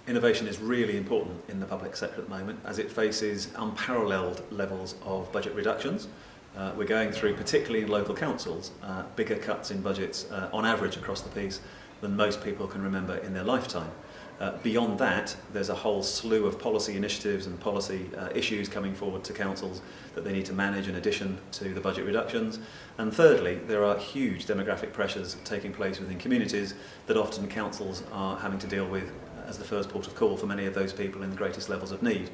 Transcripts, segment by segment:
Innovation is really important in the public sector at the moment as it faces unparalleled levels of budget reductions. We're going through, particularly in local councils, bigger cuts in budgets on average across the piece than most people can remember in their lifetime. Beyond that, there's a whole slew of policy initiatives and policy issues coming forward to councils that they need to manage in addition to the budget reductions. And thirdly, there are huge demographic pressures taking place within communities that often councils are having to deal with as the first port of call for many of those people in the greatest levels of need.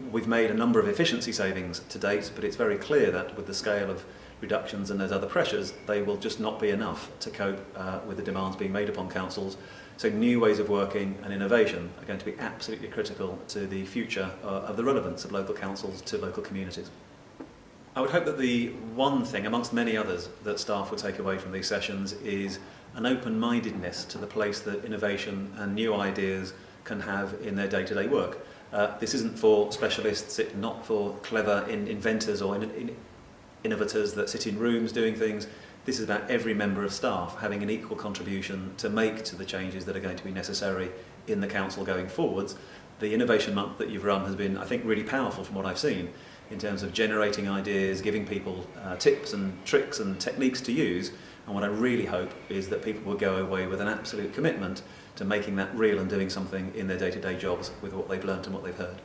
We've made a number of efficiency savings to date, but it's very clear that with the scale of reductions and those other pressures, they will just not be enough to cope with the demands being made upon councils. So new ways of working and innovation are going to be absolutely critical to the future of the relevance of local councils to local communities. I would hope that the one thing, amongst many others, that staff will take away from these sessions is an open-mindedness to the place that innovation and new ideas can have in their day-to-day work. This isn't for specialists, it's not for clever inventors or innovators that sit in rooms doing things. This is about every member of staff having an equal contribution to make to the changes that are going to be necessary in the council going forwards. The Innovation Month that you've run has been, I think, really powerful from what I've seen in terms of generating ideas, giving people tips and tricks and techniques to use. And what I really hope is that people will go away with an absolute commitment to making that real and doing something in their day-to-day jobs with what they've learnt and what they've heard.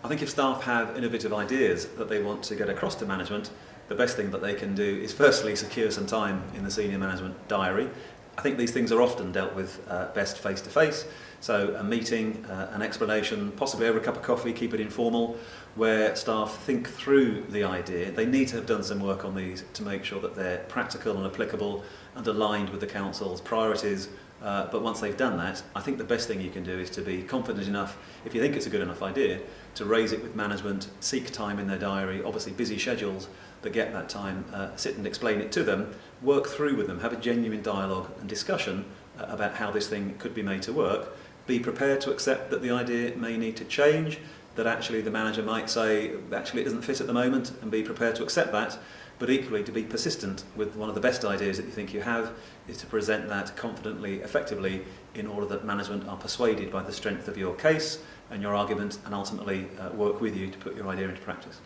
I think if staff have innovative ideas that they want to get across to management, the best thing that they can do is firstly secure some time in the senior management diary. I think these things are often dealt with best face-to-face, so a meeting, an explanation, possibly over a cup of coffee, keep it informal, where staff think through the idea. They need to have done some work on these to make sure that they're practical and applicable and aligned with the council's priorities. But once they've done that, I think the best thing you can do is to be confident enough, if you think it's a good enough idea, to raise it with management, seek time in their diary, obviously busy schedules, but get that time, sit and explain it to them, work through with them, have a genuine dialogue and discussion about how this thing could be made to work. Be prepared to accept that the idea may need to change, that actually the manager might say, actually it doesn't fit at the moment, and be prepared to accept that. But equally, to be persistent with one of the best ideas that you think you have is to present that confidently, effectively, in order that management are persuaded by the strength of your case and your argument, and ultimately work with you to put your idea into practice.